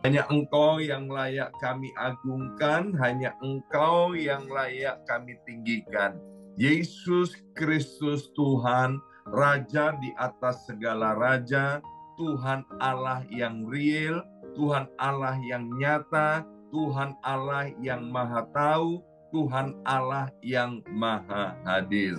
Hanya Engkau yang layak kami agungkan, hanya Engkau yang layak kami tinggikan. Yesus Kristus Tuhan, Raja di atas segala raja, Tuhan Allah yang real, Tuhan Allah yang nyata, Tuhan Allah yang maha tahu, Tuhan Allah yang maha hadir.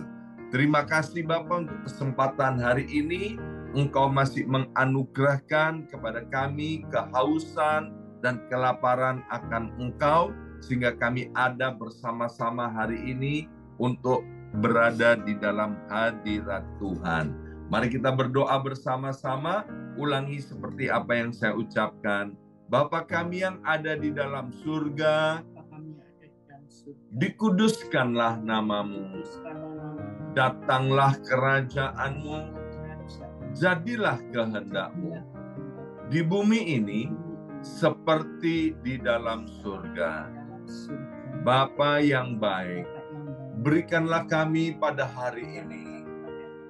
Terima kasih Bapa untuk kesempatan hari ini. Engkau masih menganugerahkan kepada kami kehausan dan kelaparan akan Engkau, sehingga kami ada bersama-sama hari ini untuk berada di dalam hadirat Tuhan. Mari kita berdoa bersama-sama, ulangi seperti apa yang saya ucapkan. Bapa kami yang ada di dalam surga, dikuduskanlah namamu, datanglah kerajaan-Mu, jadilah kehendak-Mu di bumi ini seperti di dalam surga. Bapa yang baik, berikanlah kami pada hari ini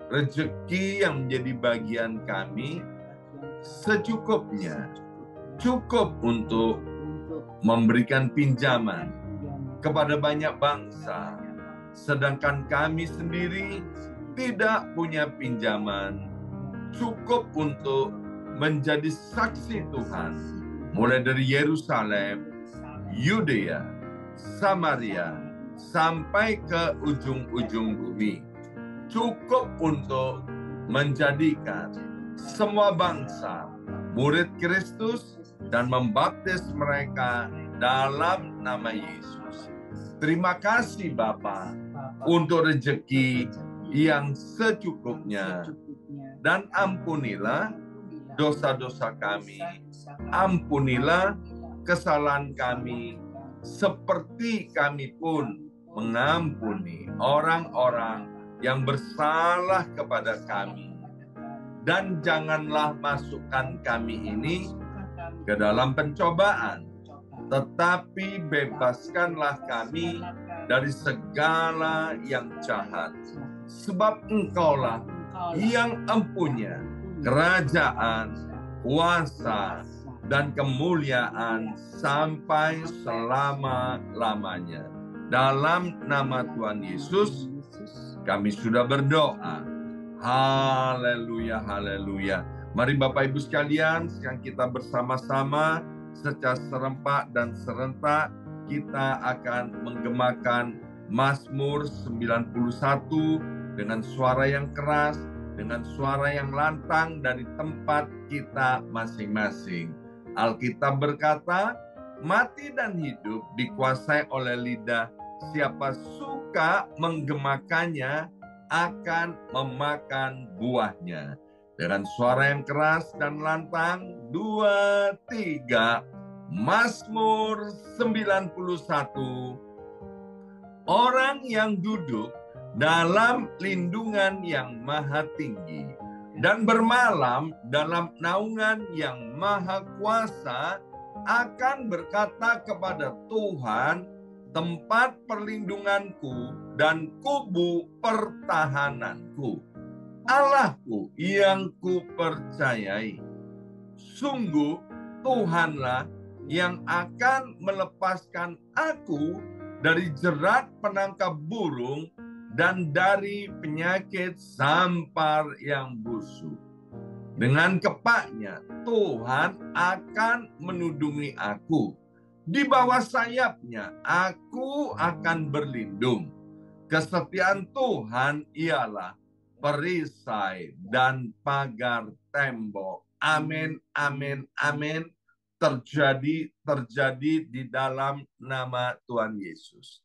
rezeki yang menjadi bagian kami secukupnya, cukup untuk memberikan pinjaman kepada banyak bangsa, sedangkan kami sendiri tidak punya pinjaman cukup untuk menjadi saksi Tuhan, mulai dari Yerusalem, Yudea, Samaria, sampai ke ujung-ujung bumi. Cukup untuk menjadikan semua bangsa murid Kristus dan membaptis mereka dalam nama Yesus. Terima kasih Bapa untuk rezeki yang secukupnya. Dan ampunilah dosa-dosa kami, ampunilah kesalahan kami, seperti kami pun mengampuni orang-orang yang bersalah kepada kami. Dan janganlah masukkan kami ini ke dalam pencobaan, tetapi bebaskanlah kami dari segala yang jahat. Sebab Engkaulah yang empunya kerajaan, kuasa, dan kemuliaan sampai selama-lamanya. Dalam nama Tuhan Yesus, kami sudah berdoa. Haleluya, haleluya. Mari Bapak Ibu sekalian, sekarang kita bersama-sama secara serempak dan serentak kita akan menggemakan Mazmur 91 dengan suara yang keras, dengan suara yang lantang dari tempat kita masing-masing. Alkitab berkata, mati dan hidup dikuasai oleh lidah. Siapa suka menggemakannya akan memakan buahnya. Dengan suara yang keras dan lantang, 2, 3, Mazmur 91. Orang yang duduk dalam lindungan yang maha tinggi dan bermalam dalam naungan yang maha kuasa akan berkata kepada Tuhan, tempat perlindunganku dan kubu pertahananku, Allahku yang kupercayai. Sungguh Tuhanlah yang akan melepaskan aku dari jerat penangkap burung dan dari penyakit sampar yang busuk. Dengan kepaknya Tuhan akan menudungi aku. Di bawah sayapnya aku akan berlindung. Kesetiaan Tuhan ialah perisai dan pagar tembok. Amin, amin, amin. Terjadi di dalam nama Tuhan Yesus.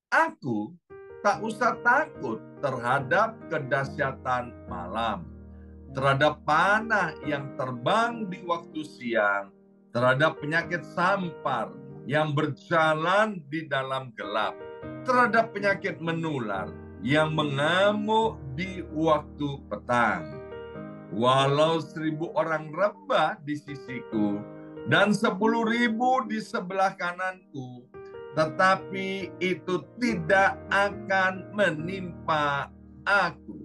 Aku tak usah takut terhadap kedahsyatan malam, terhadap panah yang terbang di waktu siang, terhadap penyakit sampar yang berjalan di dalam gelap, terhadap penyakit menular yang mengamuk di waktu petang. Walau 1.000 orang rebah di sisiku dan 10.000 di sebelah kananku, tetapi itu tidak akan menimpa aku.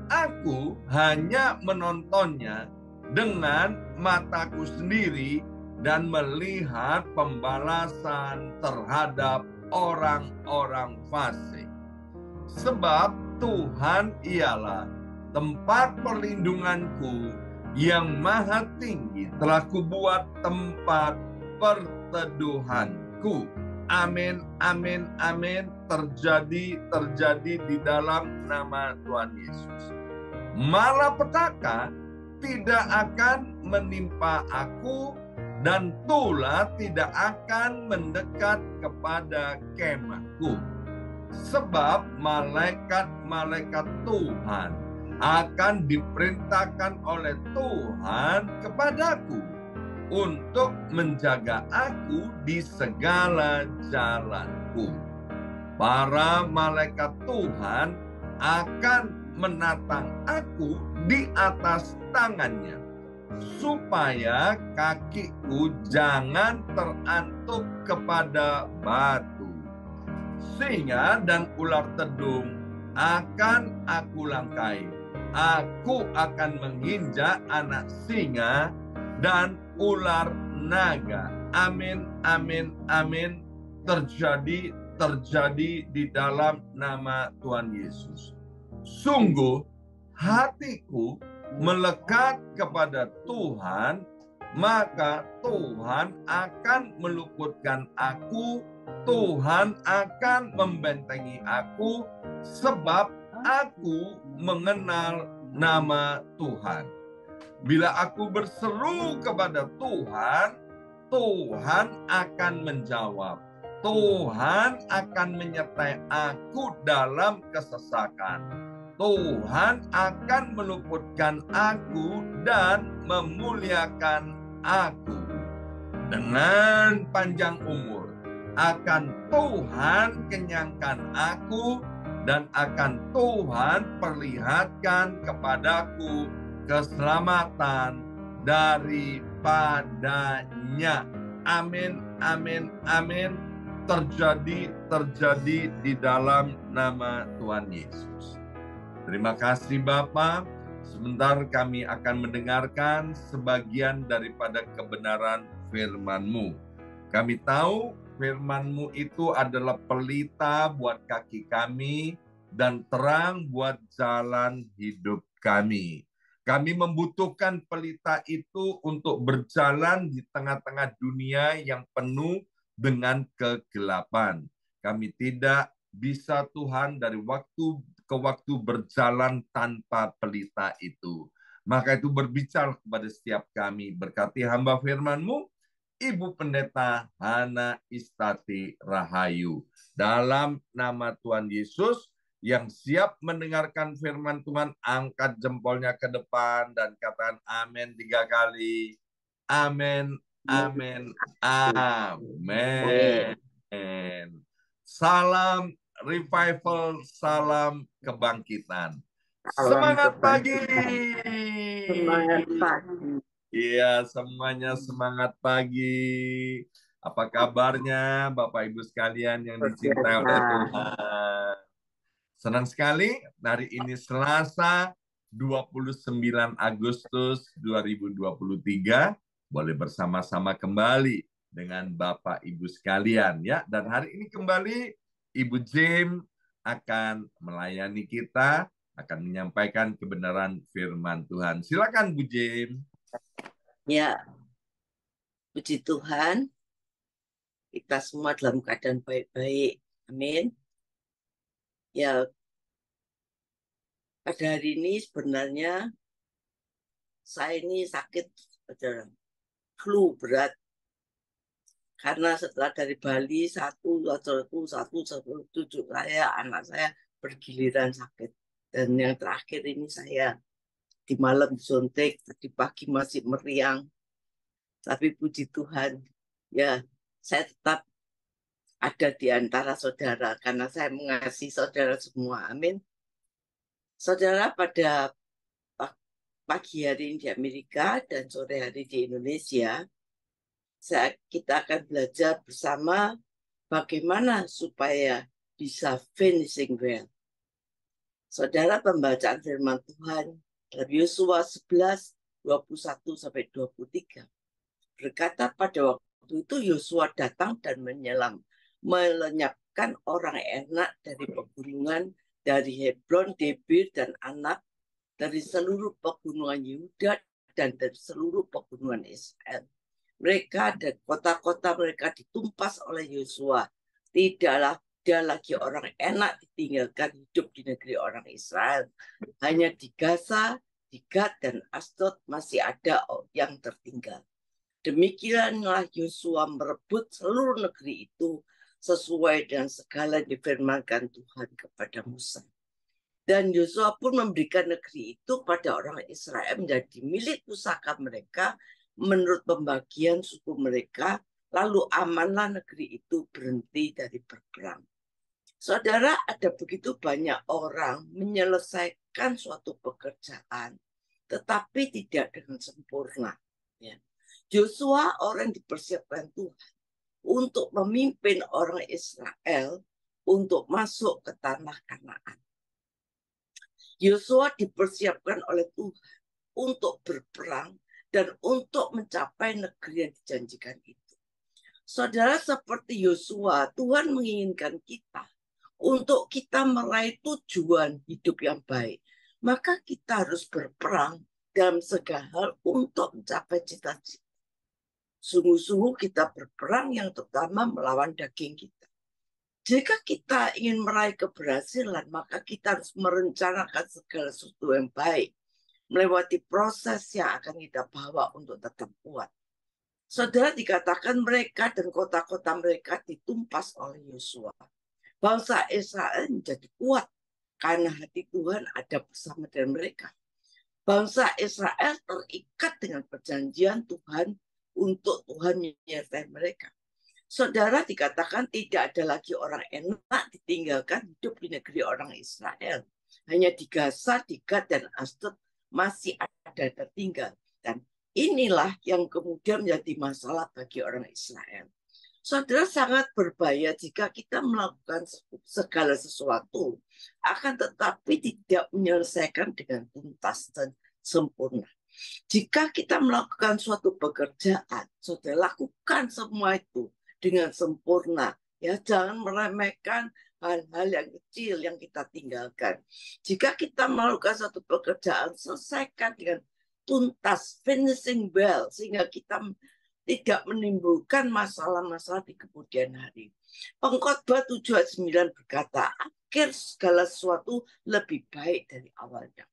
Aku hanya menontonnya dengan mataku sendiri dan melihat pembalasan terhadap orang-orang fasik. Sebab Tuhan ialah tempat perlindunganku, yang maha tinggi telah kubuat tempat perteduhanku. Amin, amin, amin. Terjadi di dalam nama Tuhan Yesus. Malapetaka tidak akan menimpa aku, dan tulah tidak akan mendekat kepada kemahku. Sebab malaikat-malaikat Tuhan akan diperintahkan oleh Tuhan kepadaku untuk menjaga aku di segala jalanku. Para malaikat Tuhan akan menatang aku di atas tangannya, supaya kakiku jangan terantuk kepada batu. Singa dan ular tedung akan aku langkai. Aku akan menginjak anak singa dan ular naga. Amin, amin, amin. Terjadi di dalam nama Tuhan Yesus. Sungguh hatiku melekat kepada Tuhan, maka Tuhan akan meluputkan aku. Tuhan akan membentengi aku, sebab aku mengenal nama Tuhan. Bila aku berseru kepada Tuhan, Tuhan akan menjawab. Tuhan akan menyertai aku dalam kesesakan. Tuhan akan meluputkan aku dan memuliakan aku. Dengan panjang umur akan Tuhan kenyangkan aku, dan akan Tuhan perlihatkan kepadaku keselamatan daripadanya. Amin, amin, amin. Terjadi di dalam nama Tuhan Yesus. Terima kasih Bapa. Sebentar kami akan mendengarkan sebagian daripada kebenaran firman-Mu. Kami tahu firman-Mu itu adalah pelita buat kaki kami dan terang buat jalan hidup kami. Kami membutuhkan pelita itu untuk berjalan di tengah-tengah dunia yang penuh dengan kegelapan. Kami tidak bisa Tuhan dari waktu ke waktu berjalan tanpa pelita itu. Maka itu berbicara kepada setiap kami. Berkati hamba firman-Mu, Ibu Pendeta Hana Istati Rahayu. Dalam nama Tuhan Yesus, yang siap mendengarkan firman Tuhan, angkat jempolnya ke depan dan katakan amin 3 kali. Amin, amin, amin. Salam revival, salam kebangkitan. Semangat pagi. Semangat pagi. Iya, semuanya semangat pagi. Apa kabarnya Bapak Ibu sekalian yang dicintai oleh Tuhan? Senang sekali hari ini Selasa 29 Agustus 2023 boleh bersama-sama kembali dengan Bapak Ibu sekalian ya. Dan hari ini kembali Ibu Jim akan melayani kita, akan menyampaikan kebenaran firman Tuhan. Silakan Bu Jim. Ya, puji Tuhan, kita semua dalam keadaan baik-baik. Amin. Ya, pada hari ini sebenarnya saya ini sakit, ada flu berat. Karena setelah dari Bali, satu cucu saya, anak saya bergiliran sakit. Dan yang terakhir ini saya di malam disuntik, tadi pagi masih meriang. Tapi puji Tuhan, ya saya tetap ada di antara saudara karena saya mengasihi saudara semua. Amin. Saudara, pada pagi hari ini di Amerika dan sore hari di Indonesia, kita akan belajar bersama bagaimana supaya bisa finishing well. Saudara, pembacaan firman Tuhan dalam Yosua 11, 21-23. berkata pada waktu itu Yosua datang dan melenyapkan orang enak dari pegunungan, dari Hebron, Debir, dan Anak, dari seluruh pegunungan Yehuda dan dari seluruh pegunungan Israel. Mereka dan kota-kota mereka ditumpas oleh Yosua. Tidaklah dia lagi orang enak ditinggalkan hidup di negeri orang Israel. Hanya di Gaza, di Gad, dan Asdod masih ada yang tertinggal. Demikianlah Yosua merebut seluruh negeri itu sesuai dengan segala yang difirmankan Tuhan kepada Musa. Dan Yosua pun memberikan negeri itu pada orang Israel menjadi milik pusaka mereka menurut pembagian suku mereka, lalu amanlah negeri itu berhenti dari berperang. Saudara, ada begitu banyak orang menyelesaikan suatu pekerjaan, tetapi tidak dengan sempurna. Ya. Yosua orang yang dipersiapkan Tuhan untuk memimpin orang Israel untuk masuk ke tanah Kanaan. Yosua dipersiapkan oleh Tuhan untuk berperang dan untuk mencapai negeri yang dijanjikan itu. Saudara, seperti Yosua, Tuhan menginginkan kita untuk kita meraih tujuan hidup yang baik. Maka kita harus berperang dalam segala hal untuk mencapai cita-cita. Sungguh-sungguh kita berperang yang terutama melawan daging kita. Jika kita ingin meraih keberhasilan, maka kita harus merencanakan segala sesuatu yang baik, melewati proses yang akan kita bawa untuk tetap kuat. Saudara, dikatakan mereka dan kota-kota mereka ditumpas oleh Yosua. Bangsa Israel menjadi kuat karena hati Tuhan ada bersama dengan mereka. Bangsa Israel terikat dengan perjanjian Tuhan untuk Tuhan menyertai mereka. Saudara, dikatakan tidak ada lagi orang enak ditinggalkan hidup di negeri orang Israel. Hanya di Gaza, di Gad, dan Asdod masih ada tertinggal. Dan inilah yang kemudian menjadi masalah bagi orang Israel. Saudara, sangat berbahaya jika kita melakukan segala sesuatu, akan tetapi tidak menyelesaikan dengan tuntas dan sempurna. Jika kita melakukan suatu pekerjaan, saudara, lakukan semua itu dengan sempurna. Ya, jangan meremehkan hal-hal yang kecil yang kita tinggalkan. Jika kita melakukan satu pekerjaan, selesaikan dengan tuntas, finishing well, sehingga kita tidak menimbulkan masalah-masalah di kemudian hari. Pengkhotbah 7 ayat 9 berkata, akhir segala sesuatu lebih baik dari awalnya.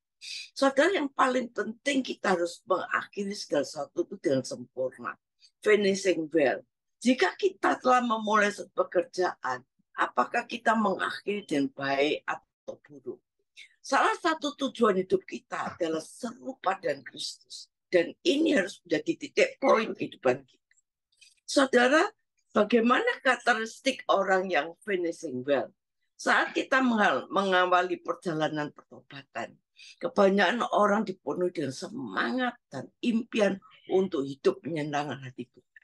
Saudara, yang paling penting kita harus mengakhiri segala sesuatu itu dengan sempurna. Finishing well. Jika kita telah memulai suatu pekerjaan, apakah kita mengakhiri dengan baik atau buruk? Salah satu tujuan hidup kita adalah serupa dengan Kristus. Dan ini harus menjadi titik poin kehidupan kita. Saudara, bagaimana karakteristik orang yang finishing well? Saat kita mengawali perjalanan pertobatan, kebanyakan orang dipenuhi dengan semangat dan impian untuk hidup menyenangkan hati Tuhan.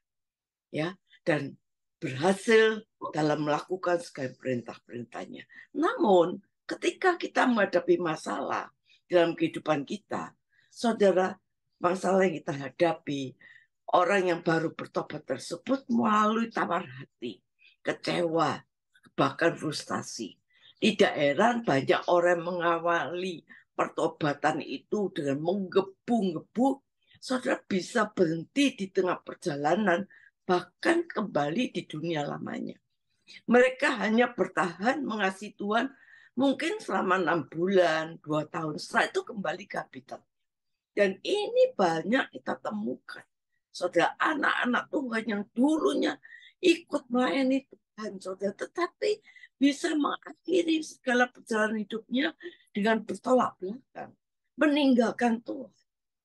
Ya, dan berhasil dalam melakukan segala perintah-perintahnya. Namun, ketika kita menghadapi masalah dalam kehidupan kita, saudara, masalah yang kita hadapi, orang yang baru bertobat tersebut melalui tawar hati, kecewa, bahkan frustasi. Tidak heran banyak orang mengawali pertobatan itu dengan menggebu-gebu, saudara bisa berhenti di tengah perjalanan, bahkan kembali di dunia lamanya. Mereka hanya bertahan mengasihi Tuhan mungkin selama 6 bulan, 2 tahun, setelah itu kembali ke habitat. Dan ini banyak kita temukan. Saudara, anak-anak Tuhan yang dulunya ikut melayani Tuhan, saudara, tetapi bisa mengakhiri segala perjalanan hidupnya dengan bertolak belakang, meninggalkan Tuhan.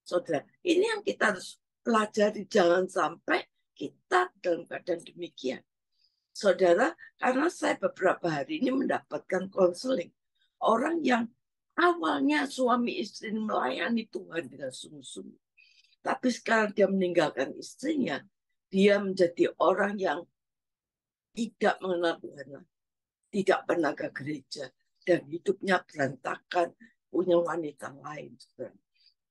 Saudara, ini yang kita harus pelajari, jangan sampai kita dalam keadaan demikian. Saudara, karena saya beberapa hari ini mendapatkan konseling orang yang awalnya suami istri melayani Tuhan dengan sungguh-sungguh. Tapi sekarang dia meninggalkan istrinya. Dia menjadi orang yang tidak mengenal Tuhan. Tidak pernah ke gereja. Dan hidupnya berantakan. Punya wanita lain. Saudara.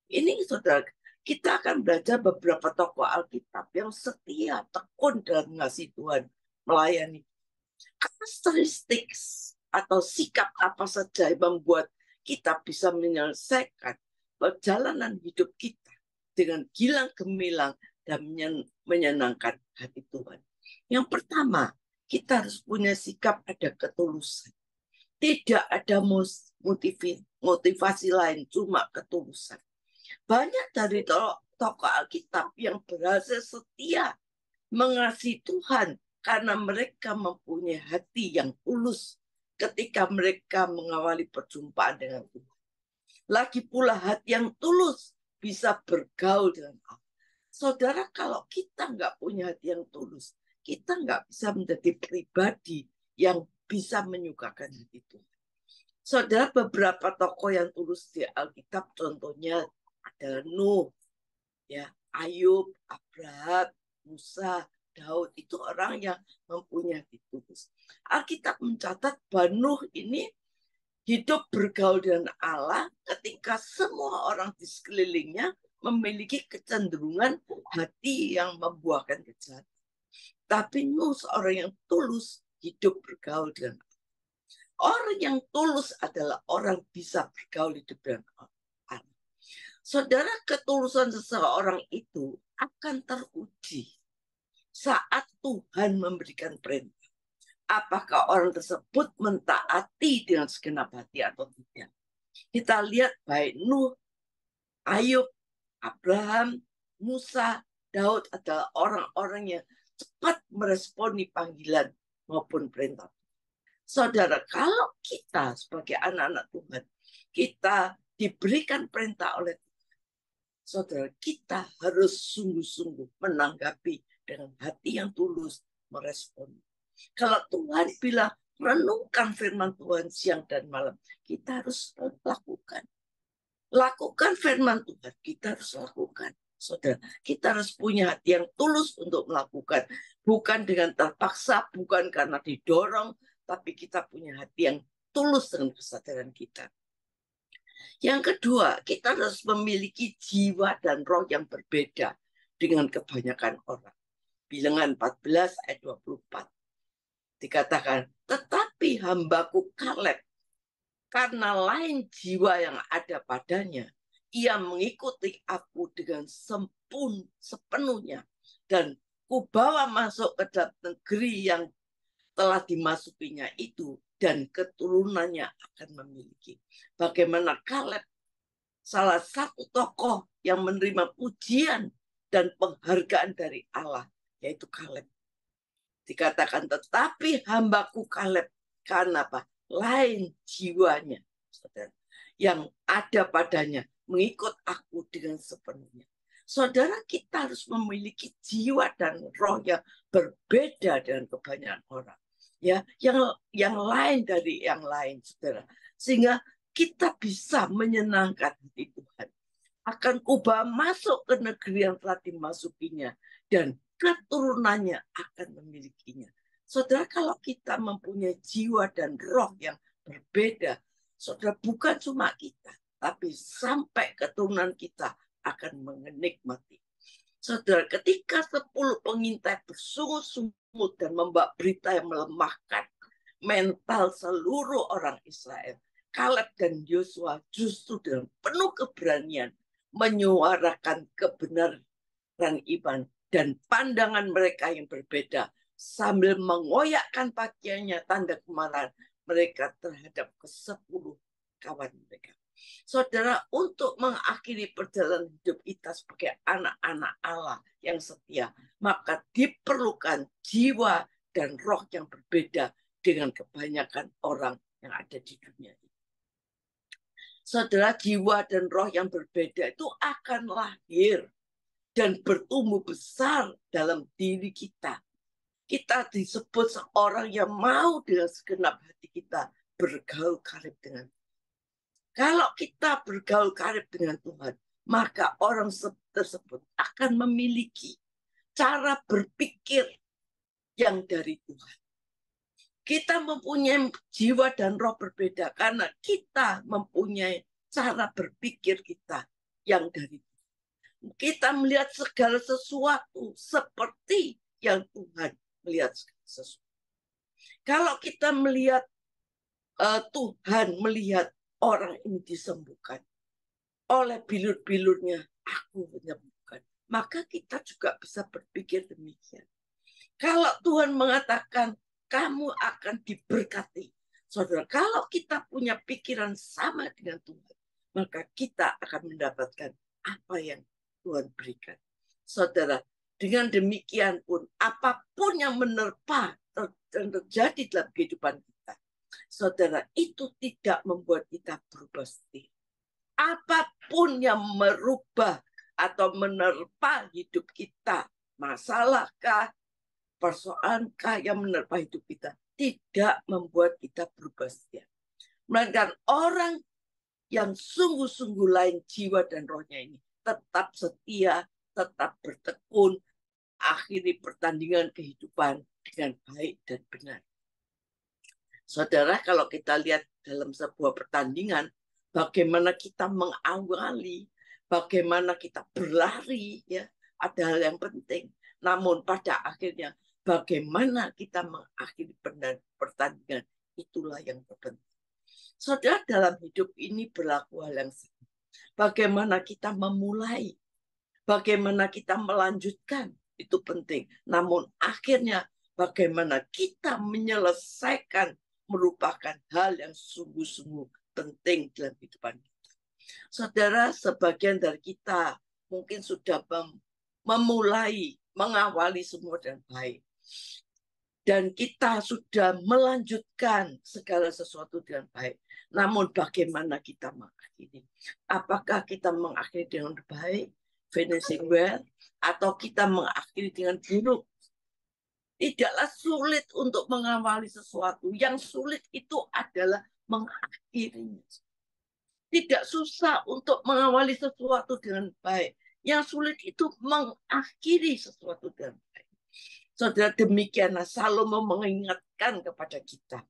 Ini saudara, Kita akan belajar beberapa tokoh Alkitab yang setia, tekun dalam mengasihi Tuhan, melayani. Karakteristik atau sikap apa saja yang membuat kita bisa menyelesaikan perjalanan hidup kita dengan gilang gemilang dan menyenangkan hati Tuhan. Yang pertama, kita harus punya sikap ada ketulusan. Tidak ada motivasi lain, cuma ketulusan. Banyak dari tokoh Alkitab yang berhasil setia mengasihi Tuhan karena mereka mempunyai hati yang tulus ketika mereka mengawali perjumpaan dengan Tuhan. Lagi pula hati yang tulus bisa bergaul dengan Allah. Saudara, kalau kita nggak punya hati yang tulus, kita nggak bisa menjadi pribadi yang bisa menyukakan hati Tuhan. Saudara, beberapa tokoh yang tulus di Alkitab contohnya adalah Nuh, ya, Ayub, Abraham, Musa, Daud. Itu orang yang mempunyai hati tulus. Alkitab mencatat bahwa Nuh ini hidup bergaul dengan Allah ketika semua orang di sekelilingnya memiliki kecenderungan hati yang membuahkan kejahatan. Tapi Nuh seorang yang tulus hidup bergaul dengan Allah. Orang yang tulus adalah orang bisa bergaul hidup dengan Allah. Saudara, ketulusan seseorang itu akan teruji saat Tuhan memberikan perintah. Apakah orang tersebut mentaati dengan segenap hati atau tidak? Kita lihat baik Nuh, Ayub, Abraham, Musa, Daud adalah orang-orang yang cepat meresponi panggilan maupun perintah. Saudara, kalau kita sebagai anak-anak Tuhan, kita diberikan perintah oleh Tuhan, saudara, kita harus sungguh-sungguh menanggapi dengan hati yang tulus, merespon. Kalau Tuhan bilang, renungkan firman Tuhan siang dan malam, kita harus lakukan. Lakukan firman Tuhan, kita harus lakukan. Saudara, kita harus punya hati yang tulus untuk melakukan. Bukan dengan terpaksa, bukan karena didorong, tapi kita punya hati yang tulus dengan kesadaran kita. Yang kedua, kita harus memiliki jiwa dan roh yang berbeda dengan kebanyakan orang. Bilangan 14 ayat 24. Dikatakan, tetapi hambaku Kaleb, karena lain jiwa yang ada padanya, ia mengikuti aku dengan sepenuhnya. Dan kubawa masuk ke dalam negeri yang telah dimasukinya itu, dan keturunannya akan memiliki. Bagaimana Kaleb, salah satu tokoh yang menerima pujian dan penghargaan dari Allah, yaitu Kaleb. Dikatakan, tetapi hambaku Kaleb, karena apa? Lain jiwanya, saudara, yang ada padanya, mengikut aku dengan sepenuhnya. Saudara, kita harus memiliki jiwa dan roh yang berbeda dengan kebanyakan orang. Ya, yang lain dari yang lain, saudara, sehingga kita bisa menyenangkan hati Tuhan. Akan kubah masuk ke negeri yang telah dimasukinya, dan keturunannya akan memilikinya. Saudara, kalau kita mempunyai jiwa dan roh yang berbeda, saudara, bukan cuma kita, tapi sampai keturunan kita akan menikmati. Saudara, ketika 10 pengintai bersungut-sungut dan membawa berita yang melemahkan mental seluruh orang Israel, Kaleb dan Yosua justru dengan penuh keberanian menyuarakan kebenaran iman dan pandangan mereka yang berbeda sambil mengoyakkan pakaiannya tanda kemarahan mereka terhadap ke-10 kawan mereka. Saudara, untuk mengakhiri perjalanan hidup kita sebagai anak-anak Allah yang setia, maka diperlukan jiwa dan roh yang berbeda dengan kebanyakan orang yang ada di dunia ini. Saudara, jiwa dan roh yang berbeda itu akan lahir dan bertumbuh besar dalam diri kita. Kita disebut seorang yang mau dengan segenap hati kita bergaul karib dengan Tuhan. Kalau kita bergaul karib dengan Tuhan, maka orang tersebut akan memiliki cara berpikir yang dari Tuhan. Kita mempunyai jiwa dan roh berbeda karena kita mempunyai cara berpikir kita yang dari Tuhan. Kita melihat segala sesuatu seperti yang Tuhan melihat sesuatu. Kalau kita melihat Tuhan melihat orang ini disembuhkan oleh bilur-bilurnya, aku menyembuhkan. Maka kita juga bisa berpikir demikian. Kalau Tuhan mengatakan kamu akan diberkati, saudara, kalau kita punya pikiran sama dengan Tuhan, maka kita akan mendapatkan apa yang Tuhan berikan. Saudara, dengan demikian pun apapun yang menerpa terjadi dalam kehidupan kita, saudara, itu tidak membuat kita berubah sendiri. Apapun yang merubah atau menerpa hidup kita, masalahkah, persoalankah yang menerpa hidup kita, tidak membuat kita berubah setia. Melainkan orang yang sungguh-sungguh lain jiwa dan rohnya ini tetap setia, tetap bertekun, akhiri pertandingan kehidupan dengan baik dan benar. Saudara, kalau kita lihat dalam sebuah pertandingan, bagaimana kita mengawali, bagaimana kita berlari, ya, ada hal yang penting. Namun pada akhirnya, bagaimana kita mengakhiri pertandingan, itulah yang terpenting. Saudara, dalam hidup ini berlaku hal yang sama. Bagaimana kita memulai, bagaimana kita melanjutkan, itu penting. Namun akhirnya bagaimana kita menyelesaikan merupakan hal yang sungguh-sungguh penting dalam kehidupan kita. Saudara, sebagian dari kita mungkin sudah memulai, mengawali semua dengan baik. Dan kita sudah melanjutkan segala sesuatu dengan baik. Namun bagaimana kita mengakhiri? Apakah kita mengakhiri dengan baik, finishing well, atau kita mengakhiri dengan buruk? Tidaklah sulit untuk mengawali sesuatu. Yang sulit itu adalah mengakhirinya. Tidak susah untuk mengawali sesuatu dengan baik. Yang sulit itu mengakhiri sesuatu dengan baik. Saudara, demikianlah Salomo mengingatkan kepada kita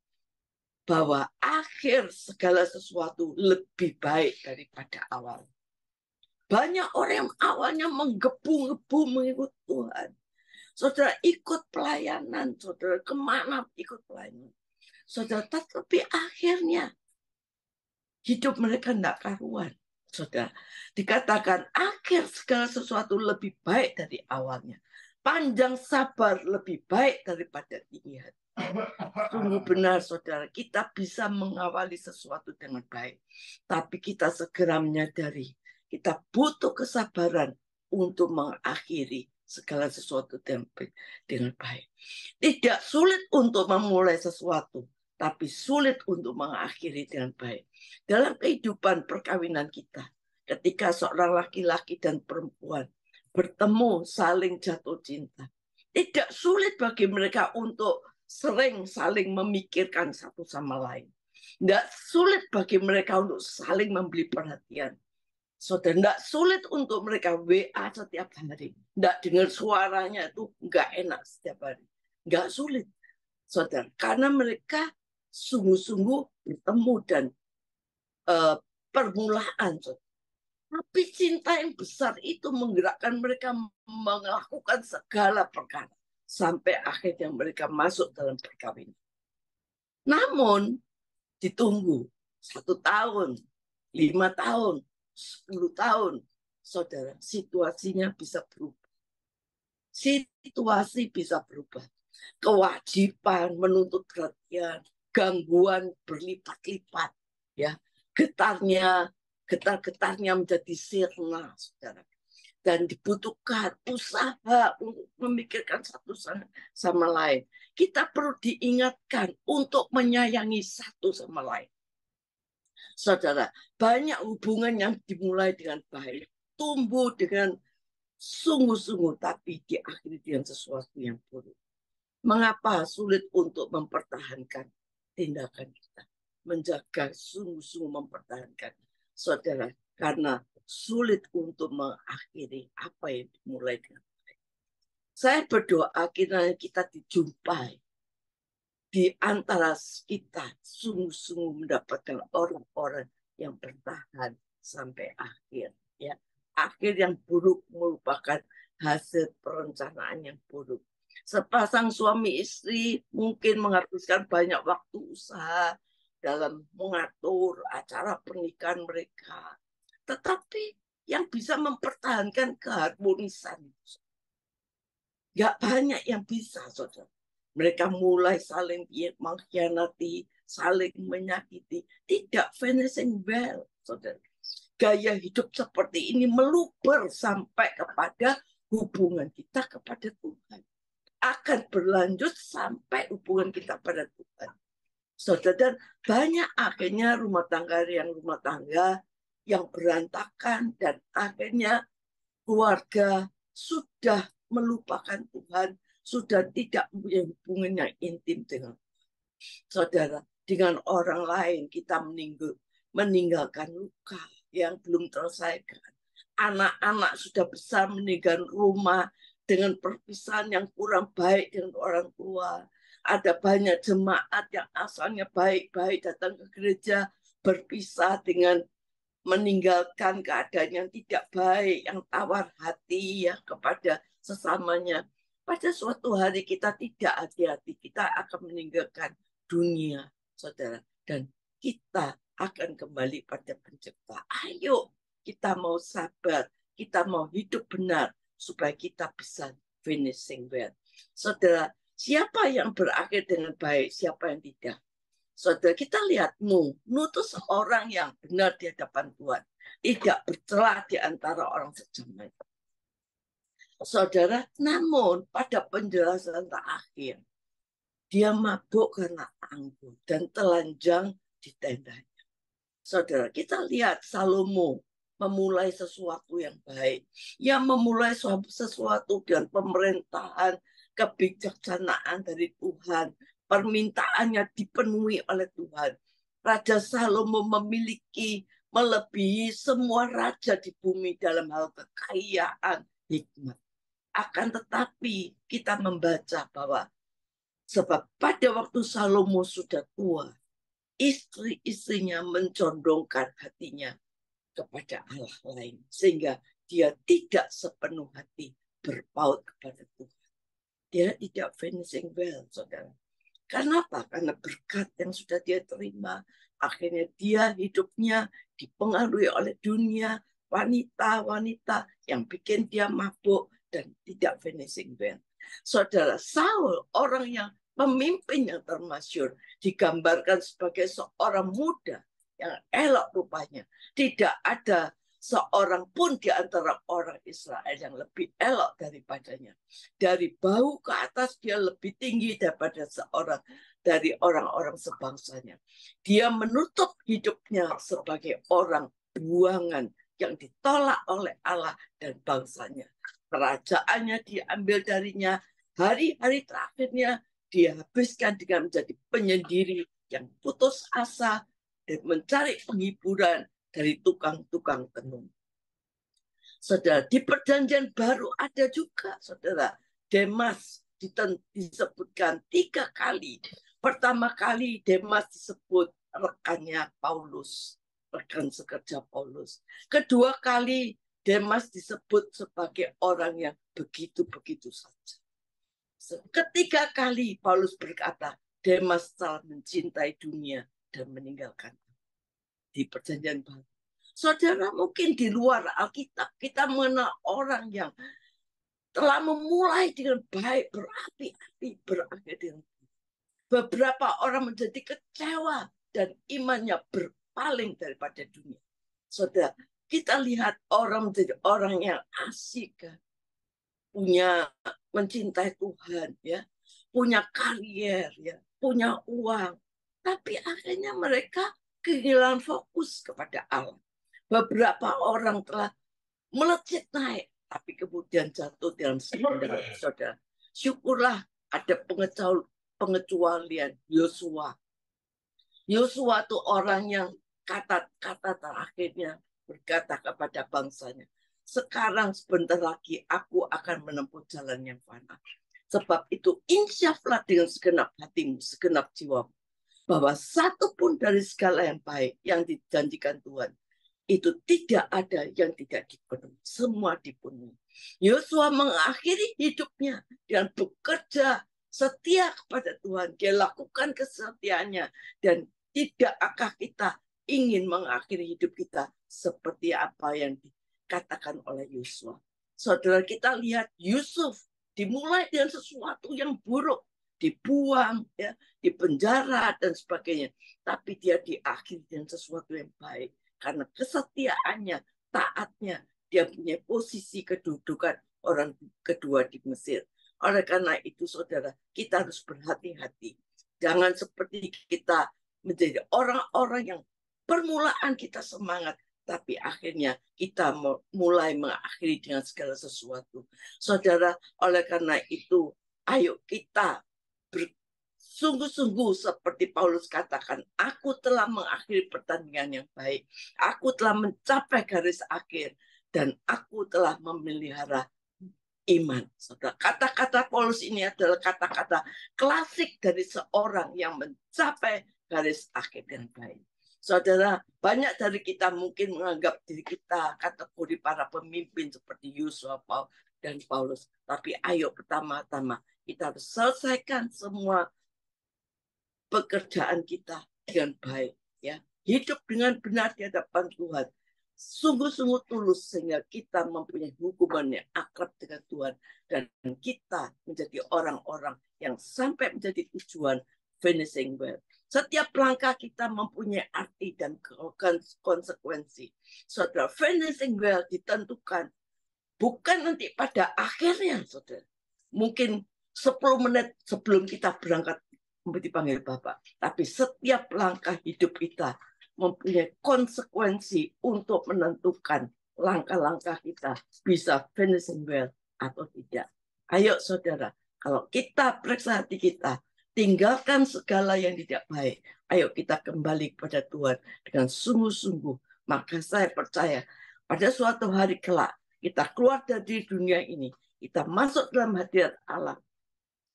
bahwa akhir segala sesuatu lebih baik daripada awal. Banyak orang yang awalnya menggebu-gebu mengikut Tuhan. Saudara ikut pelayanan, saudara kemana ikut pelayanan. Saudara, tetapi akhirnya hidup mereka tidak karuan. Saudara, dikatakan akhir segala sesuatu lebih baik dari awalnya. Panjang sabar lebih baik daripada tinggi hati. Sungguh benar, saudara, kita bisa mengawali sesuatu dengan baik. Tapi kita segera menyadari, kita butuh kesabaran untuk mengakhiri segala sesuatu dengan baik. Tidak sulit untuk memulai sesuatu, tapi sulit untuk mengakhiri dengan baik. Dalam kehidupan perkawinan kita, ketika seorang laki-laki dan perempuan bertemu saling jatuh cinta, tidak sulit bagi mereka untuk sering saling memikirkan satu sama lain. Tidak sulit bagi mereka untuk saling memberi perhatian. Saudara, tidak sulit untuk mereka WA setiap hari. Tidak dengar suaranya itu nggak enak setiap hari. Nggak sulit, saudara. Karena mereka sungguh-sungguh bertemu dan permulaan. Saudara. Tapi cinta yang besar itu menggerakkan mereka melakukan segala perkara. Sampai akhirnya mereka masuk dalam perkawinan. Namun, ditunggu 1 tahun, 5 tahun, 10 tahun, saudara, situasinya bisa berubah. Situasi bisa berubah. Kewajiban menuntut perhatian, gangguan berlipat-lipat, ya, getar-getarnya menjadi sirna, saudara. Dan dibutuhkan usaha untuk memikirkan satu sama lain. Kita perlu diingatkan untuk menyayangi satu sama lain. Saudara, banyak hubungan yang dimulai dengan baik, tumbuh dengan sungguh-sungguh, tapi diakhiri dengan sesuatu yang buruk. Mengapa sulit untuk mempertahankan tindakan kita? Menjaga sungguh-sungguh mempertahankan. Saudara, karena sulit untuk mengakhiri apa yang dimulai dengan baik. Saya berdoa kiranya kita dijumpai di antara kita sungguh-sungguh mendapatkan orang-orang yang bertahan sampai akhir, ya, akhir yang buruk merupakan hasil perencanaan yang buruk. Sepasang suami istri mungkin menghabiskan banyak waktu usaha dalam mengatur acara pernikahan mereka. Tetapi yang bisa mempertahankan keharmonisan, nggak banyak yang bisa, saudara. Mereka mulai saling mengkhianati, saling menyakiti, tidak finishing well, saudara. Gaya hidup seperti ini meluber sampai kepada hubungan kita kepada Tuhan. Akan berlanjut sampai hubungan kita pada Tuhan. Saudara, dan banyak akhirnya rumah tangga yang berantakan dan akhirnya keluarga sudah melupakan Tuhan, sudah tidak punya hubungan yang intim dengan saudara. Dengan orang lain kita meninggalkan luka yang belum terselesaikan. Anak-anak sudah besar meninggalkan rumah dengan perpisahan yang kurang baik dengan orang tua. Ada banyak jemaat yang asalnya baik-baik datang ke gereja berpisah dengan meninggalkan keadaan yang tidak baik, yang tawar hati ya kepada sesamanya. Pada suatu hari kita tidak hati-hati, kita akan meninggalkan dunia, saudara. Dan kita akan kembali pada pencipta. Ayo, kita mau sabar, kita mau hidup benar, supaya kita bisa finishing well. Saudara, siapa yang berakhir dengan baik, siapa yang tidak? Saudara, kita lihat Nuh itu seorang yang benar di hadapan Tuhan. Tidak bercela di antara orang sejamnya. Saudara, namun pada penjelasan terakhir, dia mabuk karena anggur dan telanjang di tendanya. Saudara, kita lihat Salomo memulai sesuatu yang baik. Yang memulai sesuatu dengan pemerintahan, kebijaksanaan dari Tuhan. Permintaannya dipenuhi oleh Tuhan. Raja Salomo melebihi semua raja di bumi dalam hal kekayaan hikmat. Akan tetapi kita membaca bahwa sebab pada waktu Salomo sudah tua, istri-istrinya mencondongkan hatinya kepada Allah lain. Sehingga dia tidak sepenuh hati berpaut kepada Tuhan. Dia tidak finishing well, saudara. Karena apa? Karena berkat yang sudah dia terima. Akhirnya dia hidupnya dipengaruhi oleh dunia, wanita-wanita yang bikin dia mabuk dan tidak finishing well. Saudara, Saul, orang yang pemimpin yang termasyhur, digambarkan sebagai seorang muda yang elok rupanya. Tidak ada seorang pun di antara orang Israel yang lebih elok daripadanya. Dari bau ke atas dia lebih tinggi daripada seorang dari orang-orang sebangsanya. Dia menutup hidupnya sebagai orang buangan yang ditolak oleh Allah dan bangsanya. Kerajaannya diambil darinya, hari-hari terakhirnya dia habiskan dengan menjadi penyendiri yang putus asa dan mencari penghiburan dari tukang-tukang tenun. Saudara, di perjanjian baru ada juga, saudara, Demas disebutkan 3 kali. Pertama kali Demas disebut rekannya Paulus, rekan sekerja Paulus. Kedua kali Demas disebut sebagai orang yang begitu-begitu saja. Ketiga kali Paulus berkata, Demas telah mencintai dunia dan meninggalkan di perjanjian baru. Saudara, mungkin di luar Alkitab kita mengenal orang yang telah memulai dengan baik, berapi-api, berakhir dengan beberapa orang menjadi kecewa dan imannya berpaling daripada dunia. Saudara, kita lihat orang menjadi orang yang asik, punya mencintai Tuhan, ya, punya karier, ya, punya uang, tapi akhirnya mereka kehilangan fokus kepada Allah. Beberapa orang telah melejit naik, tapi kemudian jatuh dalam sandal, saudara. Syukurlah ada pengecualian Yosua. Yosua itu orang yang kata-kata terakhirnya berkata kepada bangsanya, sekarang sebentar lagi aku akan menempuh jalan yang fana. Sebab itu insyaflah dengan segenap hatimu, segenap jiwamu, bahwa satu pun dari segala yang baik yang dijanjikan Tuhan itu tidak ada yang tidak dipenuhi. Semua dipenuhi. Yosua mengakhiri hidupnya dengan bekerja setia kepada Tuhan. Dia lakukan kesetiaannya. Dan tidakkah kita ingin mengakhiri hidup kita seperti apa yang dikatakan oleh Yosua? Saudara, kita lihat Yusuf dimulai dengan sesuatu yang buruk, dibuang, ya, dipenjara dan sebagainya. Tapi dia diakhiri dengan sesuatu yang baik karena kesetiaannya, taatnya, dia punya posisi kedudukan orang kedua di Mesir. Oleh karena itu, saudara, kita harus berhati-hati. Jangan seperti kita menjadi orang-orang yang permulaan kita semangat, tapi akhirnya kita mulai mengakhiri dengan segala sesuatu. Saudara, oleh karena itu, ayo kita bersungguh-sungguh seperti Paulus katakan, aku telah mengakhiri pertandingan yang baik, aku telah mencapai garis akhir, dan aku telah memelihara iman. Saudara, kata-kata Paulus ini adalah kata-kata klasik dari seorang yang mencapai garis akhir yang baik. Saudara, banyak dari kita mungkin menganggap diri kita kategori para pemimpin seperti Yosua dan Paulus. Tapi ayo pertama-tama kita harus selesaikan semua pekerjaan kita dengan baik. Ya, hidup dengan benar di hadapan Tuhan. Sungguh-sungguh tulus sehingga kita mempunyai hubungan yang akrab dengan Tuhan. Dan kita menjadi orang-orang yang sampai menjadi tujuan finishing well. Setiap langkah kita mempunyai arti dan konsekuensi. Saudara, finishing well ditentukan bukan nanti pada akhirnya, saudara. Mungkin 10 menit sebelum kita berangkat dipanggil Bapak. Tapi setiap langkah hidup kita mempunyai konsekuensi untuk menentukan langkah-langkah kita bisa finishing well atau tidak. Ayo saudara, kalau kita periksa hati kita, tinggalkan segala yang tidak baik. Ayo kita kembali kepada Tuhan dengan sungguh-sungguh. Maka saya percaya pada suatu hari kelak kita keluar dari dunia ini, kita masuk dalam hadirat Allah.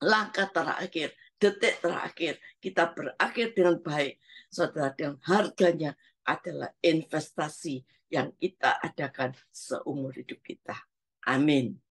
Langkah terakhir, detik terakhir, kita berakhir dengan baik. Saudara, yang harganya adalah investasi yang kita adakan seumur hidup kita. Amin.